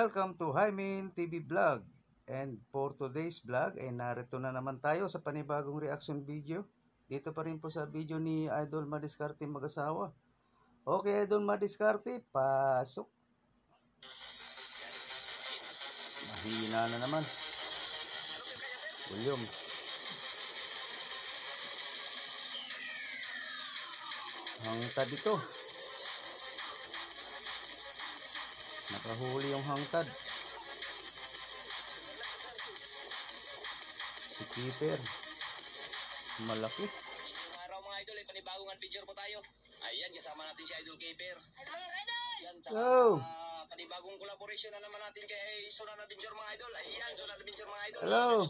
Welcome to Hymin TV Vlog. And for today's vlog ay narito na naman tayo sa panibagong reaction video. Dito pa rin po sa video ni Idol Madiskarte mag-asawa. Okay, Idol Madiskarte, pasok. Mahina na naman. Volume. Hangtad ito. Nakahuli yung hangtad. Si keeper. Malaki. Araw mga idol, panibagong adventure po tayo. Ayan, kasama natin si Idol Keeper. Ayan, hello. Panibagong collaboration na naman natin kay Sunan Adventure mga idol. Ayan, Sunan Adventure mga idol. Hello.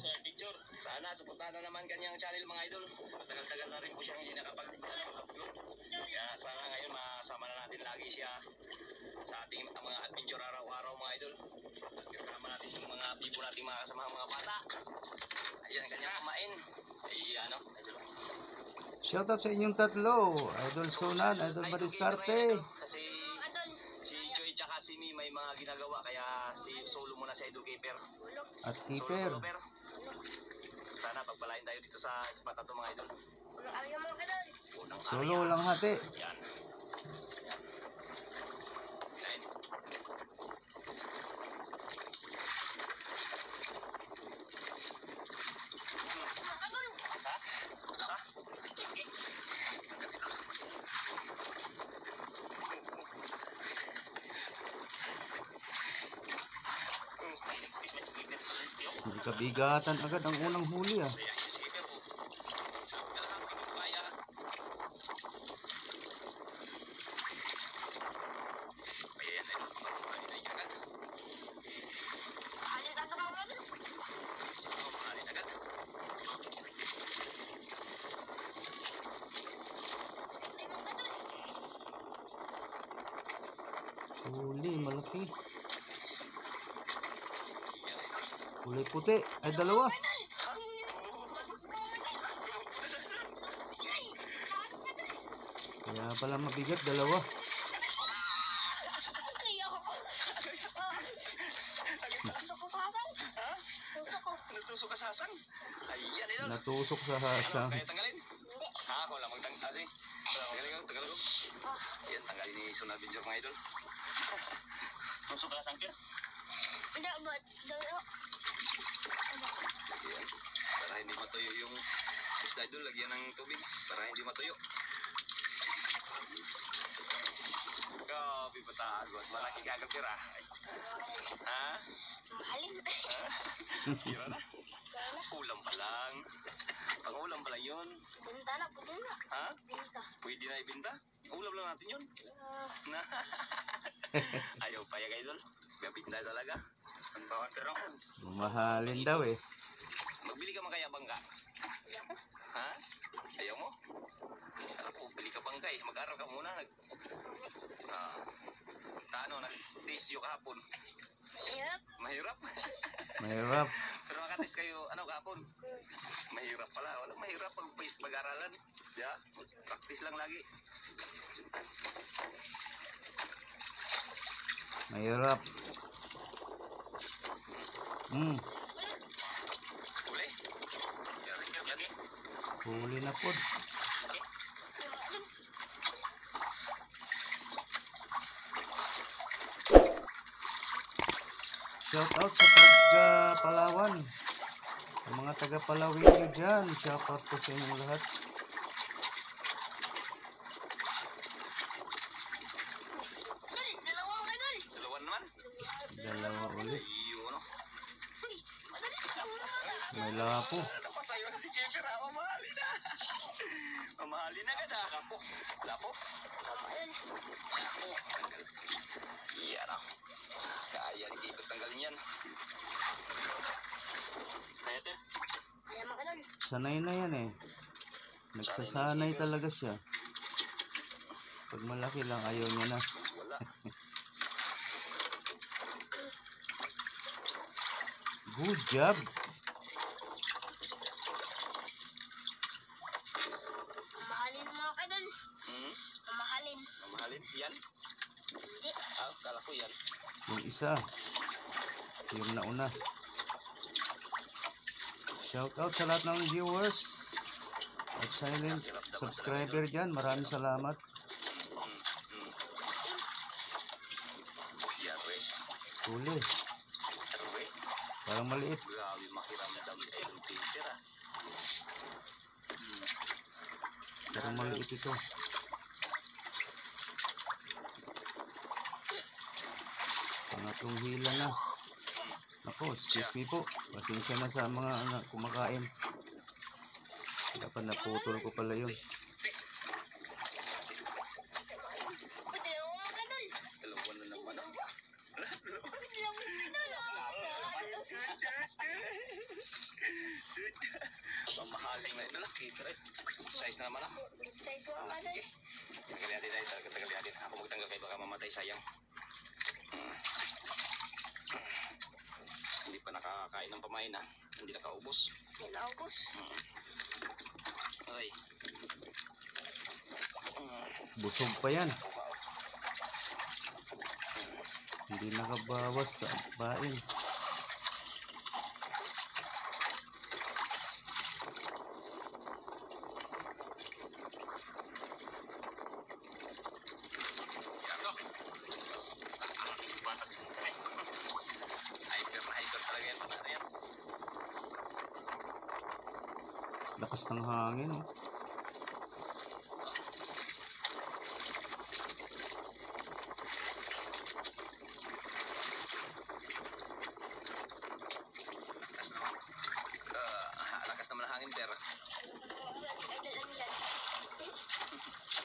Sana suportahan na naman kanyang channel mga idol. Matagal-tagal na rin po siyang hindi nakapag-upload. Kaya sana ngayon masama na natin lagi siya sa ating mga adventure araw-araw mga idol. Kasama natin yung mga bibo natin mga kasama mga bata. Ayan, kanyang kumain. Ayan, no? Shoutout sa inyong tatlo. Idol Sunan, Idol Madiskarte. Kasi si Joy tsaka si Mi may mga ginagawa kaya si solo muna si Idol Keeper. At keeper. Sana pagpalain tayo dito sa spot na to mga idol. Solo lang hati. Yan. Hindi kabigatan agad ang unang huli ah. Huli, malaki. Kulay puti. Ay, dalawa. Kaya pala mabigat, dalawa. Natusok ka sa hasang? Ayan, idol. Natusok sa hasang. Kaya tanggalin? Ako lang magtanggal. Sige. Tanggalin ko. Ayan, tanggalin ni Sunan Adventure mga idol. Tusok ka sa hasang, Kir? Hindi, but dalawa. Ayan. Para hindi matuyo yung isda idol, lagyan ng tubig. Para hindi matuyo. Grabe patagot. Malaki kagad, Kir, ah. Ha? Mahalin. Kira na? Ulam pa lang. Pang-ulam pa lang yun. Binta na, pwede na. Ha? Binta. Pwede na ibinta? Ulam lang natin yun. Na. Ayaw pa yung idol. Gabinda talaga. Ang bawat pero. Mahalin daw eh. Magbili ka makaya bangka. Ayoko. Ha? Ayaw mo? Ako, bili ka bangka eh. Mag-aral ka muna. Tano, nag-taste yung kahapon. Mahirap. Mahirap. Mahirap. Pero makatis kayo, ano kahapon? Mahirap pala. Walang mahirap pag-aralan. Yeah, practice lang lagi. Mahirap. Uli? Yagi? Huli na po. Shout out sa taga Palawan. Sa mga taga Palawin nyo dyan. Shout out po sa inyong lahat. Dalawa ka doon. Dalawan naman? Dalawa ulit. Iyo, ano? May lapo. Napasayo na si Keker, ha? Mamahali na. Mamahali na ka na. Lapo. Lapo? Lapo. Iyan, ah. Kaya ni Keker tanggalin yan. Kaya, Ter? Kaya mo ka doon. Sanay na yan eh. Nagsasanay talaga siya. Pag malaki lang ayaw niya na. Wala. Good job. Mamahalin mo ka doon. Hmm? Mamahalin. Mamahalin. Yan. Hindi. Ah, kala ko yan. Yung isa. Yung nauna. Shoutout sa lahat ng viewers at silent subscriber dyan. Maraming salamat. Yan, we. Huli. Ano, we? Parang maliit. Grabe, makiram na dami tayo ng Peter, ah. Parang maliit ito. Pangatlong hila na. Ako, excuse me po. Pasensya na sa mga kumakain. Dapat naputol ko pala yun. Pwede ako mga dol. Dalawa na naman, ah. Pwede ako mga dol. Mamahaling na ito lang. Size na naman, ah. Good size mga dol. Tagal natin tayo, tagal natin. Ako magtanggal kayo, baka mamatay, sayang. Hindi pa nakakain ng pamain, ha. Hindi nakaubos. Yan naubos. Ay. Busog pa yan. Hindi nakabawas sa bain. Yan to. Batak sa kare. Hyper na hyper talaga yan. Ano yan? Lakas ng hangin. Oh. Lakas naman. Lakas naman ang hangin, pero.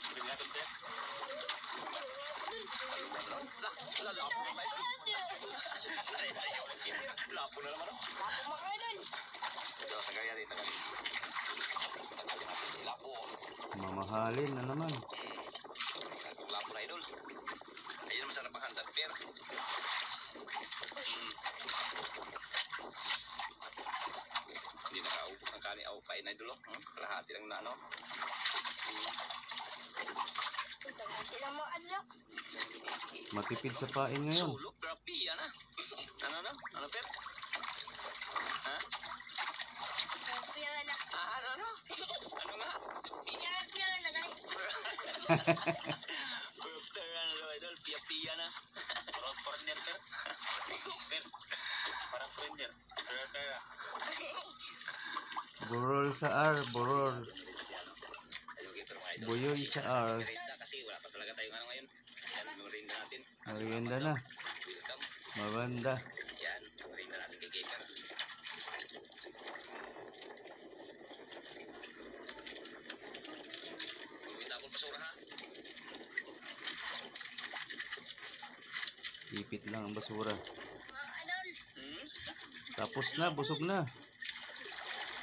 Hindi natin, pero. Lapo na ba ito? Lapo na naman, oh. Lapo mga dol. So, tagal natin, tagal. Tagalin natin si Lapo. Mamahalin na naman. Lapo na, idol. Ayun, masarap ang handad, pero. Hindi nakaubos ng kanin. O, kain na, idol, oh. Kalahati lang na, ano. Sila mga dol. Matipid sa pain ngayon. Sulok, grabe, yan, ah. Ano? Ano, per? Ha? Piyala na. Ano? Ano nga? Piyala na guys. Per, ano, idol, piya-piya na. Parang partner, per. Per, parang partner. Per. Burol sa R. Burol. Ayun, pero mga idol. Buyoy sa R. Merienda kasi wala pa talaga tayong ano ngayon. Yan, merienda natin. Merienda na. Welcome. Mabanda. Yan, merienda natin kay Gamer. Itapon basura, ha? Ipit lang ang basura. Mga dol. Tapos na, busog na.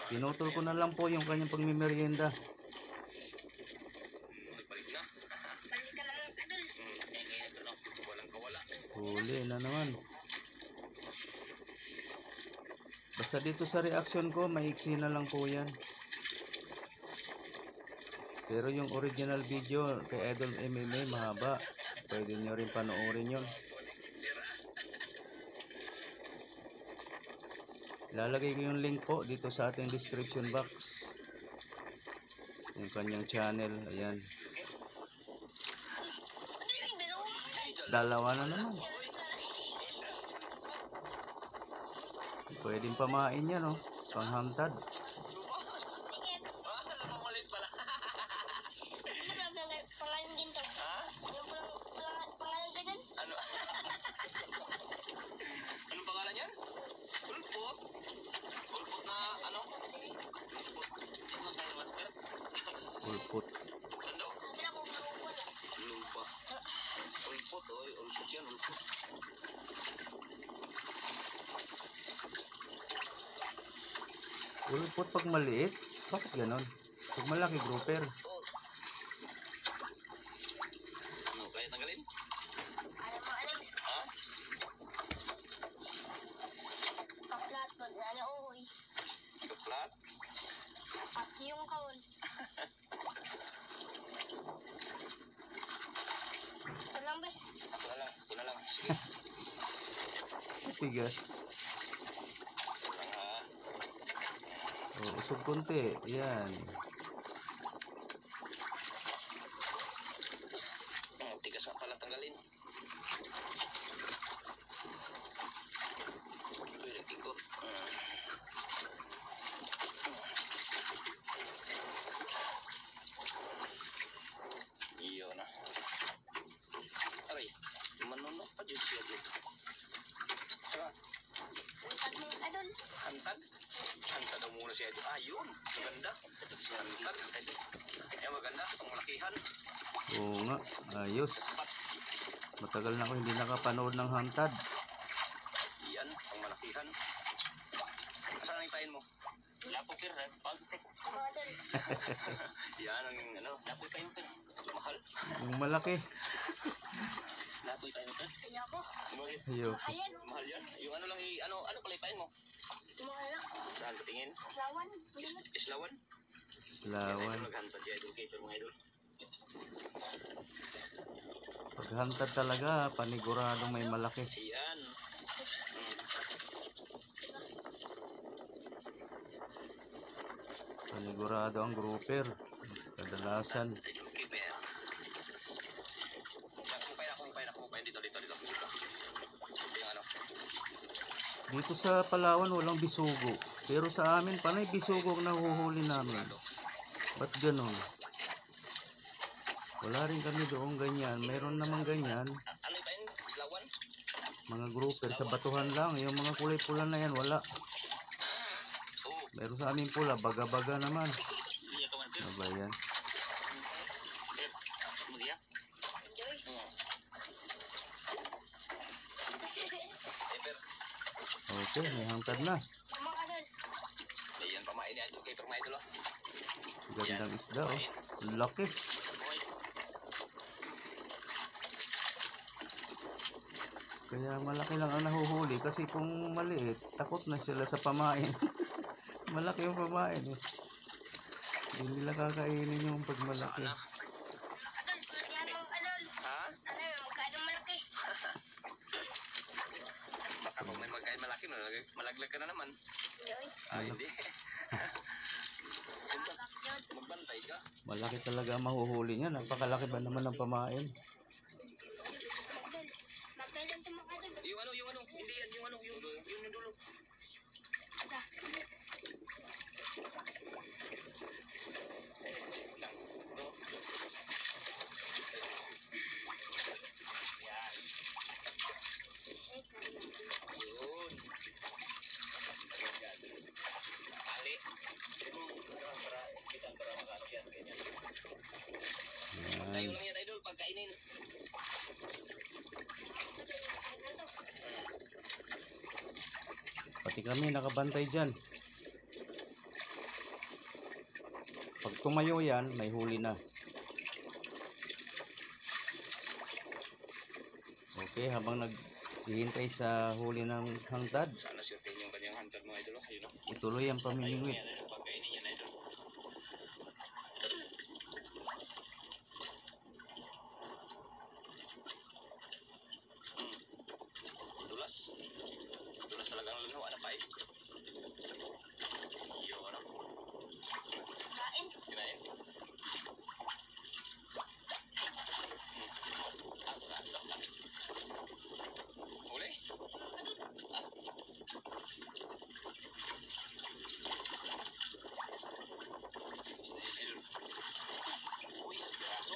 Pinutol ko na lang po yung kanyang pagmimerienda. Nagbalik na. Balik ka lang mga dol. Ngayon, ano, walang kawala. Huli na naman. Basta dito sa reaction ko, maiksi na lang po yan. Pero yung original video kay Idol MMA mahaba. Pwede nyo rin panoorin yun. Lalagay ko yung link po dito sa ating description box. Yung kanyang channel. Ayan. Dalawa na naman. Pwedeng pamain yan, oh. Panghantad. Namamalit pala. Pangalan din to. Ha? Yung pangalan ka dun? Ano? Anong pangalan yan? Ulpot? Ulpot na ano? Ulpot. Ano tayo, master? Ulpot. Sando? Wala ko maupon. Lupa. Ulpot, oy. Ulpot yan, ulpot. Ulpot pag maliit? Bakit ganon? Pag malaki, grouper. Oh. Ano, kaya tanggalin? Alam mo ano? Ha? Kaplat pag ano uy. Kaplat? Pati yung kaon. Ito lang ba? Sige. Tigas. Lang ha. O, usog konti. Yan. Tigas nga pala tanggalin. Ito yung ikot. Iyo na. Aray, manunok pa dyan siya dyan. Saka, Hantad mo idol. hantad. Hantad daw muna siya dyan. Ayun, maganda. Hantad. Ayan, maganda. Ang malakihan. Oo nga. Ayos. Matagal na ako hindi nakapanood ng hantad. Iyan, ang malakihan. Saan ang ipain mo? Lapo pir, pagpit. Mga idol. Yan ang ano, lapo ipain mo pir. Mahal. Yung malaki. Lapo ipain mo pir. Kaya ko. Ayoko. Mahal yan. Mahal yan. Yung ano lang, ano pala ipain mo? Mahal na. Saan patingin? Lawan. Islawan? Slawan. Idol, naghantad si Idol Kaper, mga idol. Paghantad talaga, paniguradong may malaki. Ayan. Panigurado ang grouper. Kadalasan. Idol Kaper. Kumpay. Dito. Ito yung ano. Dito sa Palawan walang bisugo. Pero sa amin panay bisugo ang nahuhuli namin. Ba't ganun? Wala rin kami doon ganyan. Mayroon naman ganyan. Ano ipain? Islawan? Mga grouper sa batuhan lang. Yung mga kulay pula na yan wala. Oo. Meron sa amin pula. Baga-baga naman. Iya ka man, Pir. Ano ba yan? Pir, mulia. Enjoy. Pir. Okay, may hangtad na. Mga idol. Ayan, pamain ni Idol Kaper, mga idol. Gandang isda oh. Laki. Kaya malaki lang ang nahuhuli kasi kung maliit, takot na sila sa pamain. Malaki yung pamain eh. Hindi nila kakainin yung pag malaki. Sana. Idol. Yan mga idol. Ha? Ano yung magkano malaki? Baka pag may magkain malaki, malaglag ka na naman. Enjoy. Hindi. Nakakap yun. Magbantay ka. Malaki talaga ang mahuhuli niya. Napakalaki ba naman ng pamain? Idol. Magkailan ito mga idol? Yung ano, hindi yan, yung dulo. Ada. Lang. Ito. Yan. Yun. Ali. Para kita para magano yan. Ganyan. Tayo Yan. lang yan, Idol, pagkainin. Pati kami nakabantay dyan. Pag tumayo yan, may huli na. Okay, habang naghihintay sa huli ng hangtad, Sana sure yung kanyang hantad mo, Idol. Ayun o. ituloy ang pamimingwit. Pagkainin yan, Idol. Dulas. Dulas talagang luno. Ano pa eh? Iyo, ano? Kain. Kinain. Uli? Uy, sa piraso.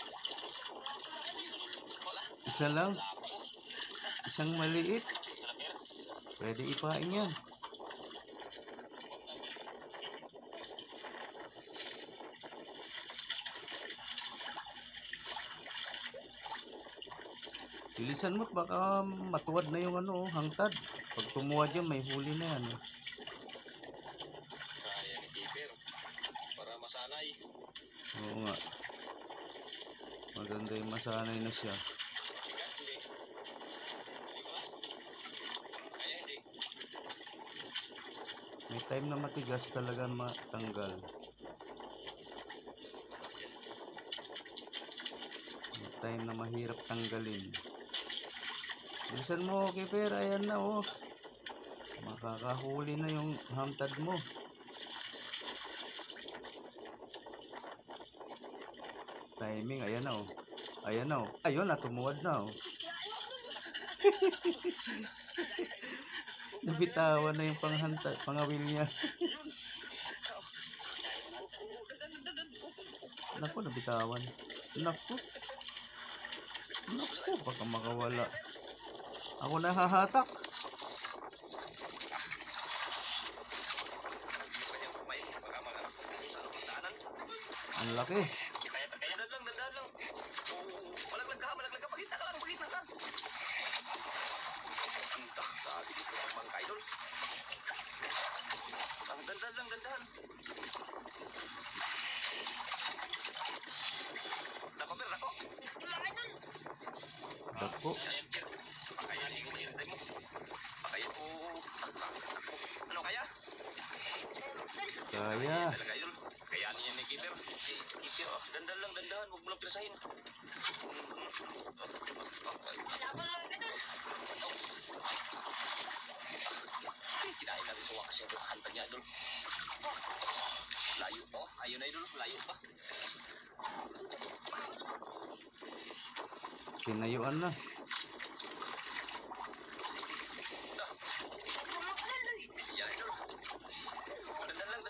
Wala. Isa lang, Lapo. isang maliit. Pwede ipain yan. Bilisan mo't baka matuwad na yung ano, hangtad. Pag tumuwad yan, may huli na yan. Kaya ni Keeper. Para masanay. Oo nga. Maganda yung masanay na siya. Tigas, hindi. Hindi ba? Kaya hindi. May time na matigas talaga matanggal. May time na mahirap tanggalin. Bilisan mo, keeper. Ayan na, oh. Makakahuli na yung hamtad mo. Timing, ayan na, oh. Ayan na, oh. Ayun na, tumuwad na, oh. Nabitawan na yung pangawil niya. Naku, nabitawan. Naku. Naku, baka makawala. Ako na hahatak. Ang laki. Kaya dadlang. Malaglag ka. Pakita ka lang. Antak, sabi dito ng mga idol. Ang dandan. Dako. Mga idol. Dako. Ayan, Kir. Kaya yung hirtay mo. Kaya ko. Ano kaya? Kaya. Talaga idol. Kaya niya ni Keeper. Keeper, dandan lang. Huwag mo lang pirasahin. Laban mga idol. Kinain natin sa wakas yung hanta niya, idol. Layo pa. Ayun na, idol. Layo pa. Kinayuan na. Yan, idol. Dandan lang.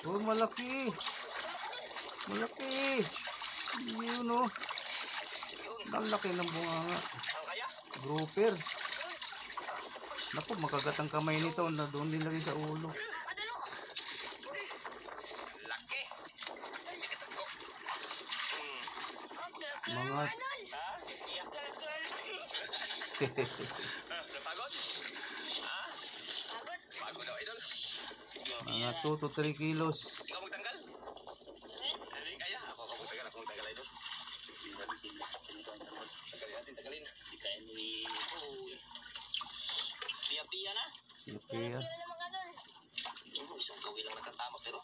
Oh, malaki. Malaki. Yun, oh. Ang laki ng bunganga. Ang kaya? Grouper. Naku, makagat ang kamay nito na doon din lagi sa ulo. Laki. Mga Ha? Iyak. Napagod? Ha? Pagod daw, idol. mga 2 to 3 kilos. Ikaw magtanggal? Hindi kaya. Ako magtanggal, idol. Tagalin. Tiya na. Okay. Kaya na mga idol. Isang kawil lang nakatama pero.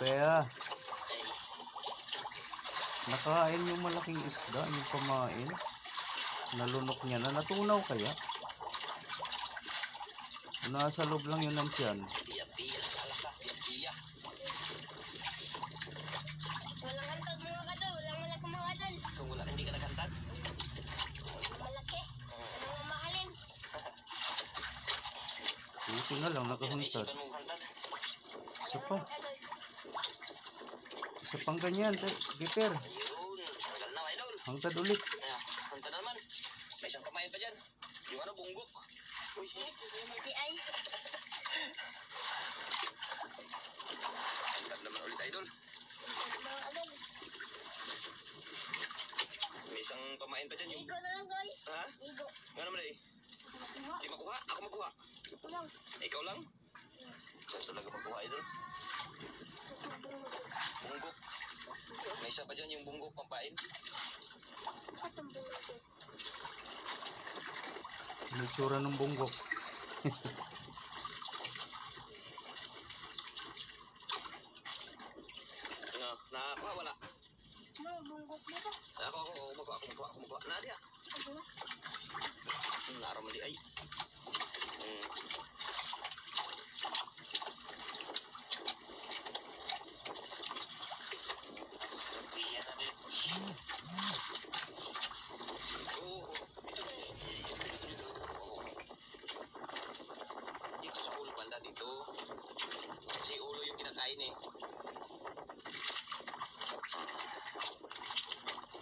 Kaya. Nakain yung malaking isda, yung pamain. Nalunok niya na. Natunaw kaya? Nasa loob lang yun ng tiyan. Tiya. Walang hantag mga idol. Walang malaki mga idol. Kung wala, hindi ka nagantad. Malaki. Anong mamahalin? Buti na lang nakahuntad. Isipan mong hantad. Isa pa. Isa pang ganyan. Giper. Ayun. Tagal na, idol. Hangtad ulit. Hantad naman. May isang pamain pa dyan. Yung ano, bunggok. Uy. Hindi ay. Hantad naman ulit, idol. Mga idol. May isang pamain pa dyan. Yung... Igo na lang, Goy. Ha? Igo. Ano naman eh? Makuha. Di makuha? Ako makuha. Ito lang. Ikaw lang? Saan talaga makuha, idol? Bunggok. May isa pa dyan yung bunggok pampain. Atong bungo. May tsura ng bunggok. Nakakuha, wala. No, bungo dito. Ako makuha. Nadia. Ano na? Naramali ay. Dito sa ulo banda dito. Kasi ulo yung kinakain eh.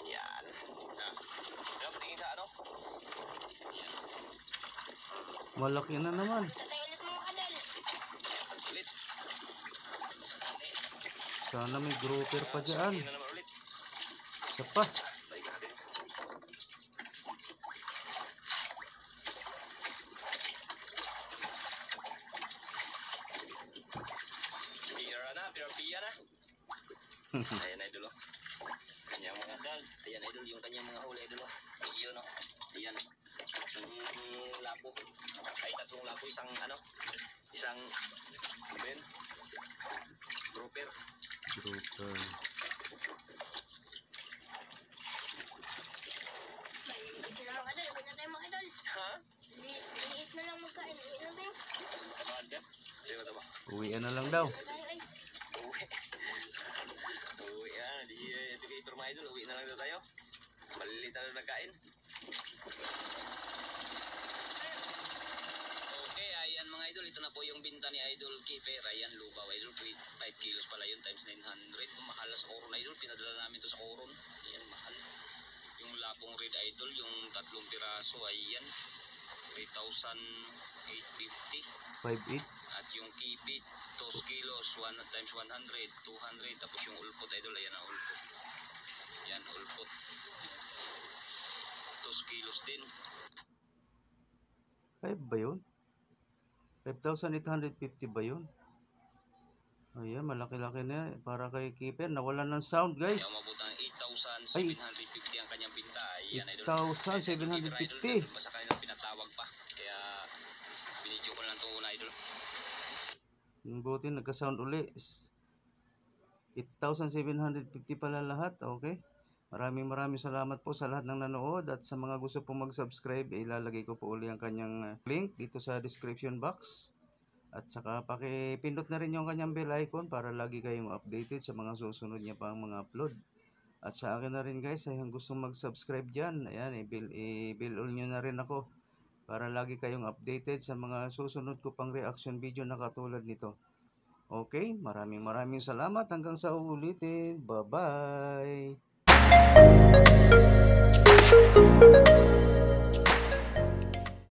Yan. Yan, patingin sa ano? Yan. Malaki na naman. Tatay ulit mga idol. Ulit. Sana may grouper pa dyan. Sabihin na naman ulit. Isa pa. Balik natin. Pira na. Ayan, idol, oh. Kanyang mga dal. Ayan, idol, yung kanyang mga huli, idol, oh. Yun, oh. Ayan. Labo. Ay, tatlong labo. Isang, ano, ben. Broker. Maliit na lang idol. Huwag na tayo mga idol. Ha? Maliit na lang magkain. Maliit na tayo. Bakit? Di ba tama? Uwian na lang daw. Huwag na tayo ay. Uwi. Uwi yan. Di kayo pero mga idol. Uwi na lang daw tayo. Maliliit na lang nagkain. Okay, ayan mga idol. Ito na po yung binta ni Idol Keeper. Ayan, lubaw idol. 5 kilos pala yun times 900. Mahal sa Coron idol. Pinadala namin to sa Coron. Ayan, mahal. Yung lapong red idol, yung 3 piraso, ayan. 3,850. 5'8". At yung kipit, 2 kilos, 1 times 100, 200. Tapos yung ulpot idol, ayan ang ulpot. Yan, ulpot. 2 kilos din. 5 ba yun? 5,850 ba yun? Ayan, malaki-laki na. Para kay Keeper. Nawalan ng sound, Kaya guys. umabot ang 8,750 ang kanyang binta. Ayan, idol. 8,750. Ba sa kanilang pinatawag pa. Kaya, binidyo ko lang ito una, idol. Buti nagka-sound uli. 8,750 pala lahat. Okay. Maraming salamat po sa lahat ng nanood. At sa mga gusto pong mag-subscribe, ilalagay ko po uli ang kanyang link dito sa description box. At saka pakipindot na rin yung kanyang bell icon para lagi kayong updated sa mga susunod niya pang mga upload. At sa akin na rin guys, ay yung gustong mag-subscribe dyan, ayan, i-bell all nyo na rin ako para lagi kayong updated sa mga susunod ko pang reaction video na katulad nito. Okay, maraming salamat hanggang sa uulitin. Bye-bye!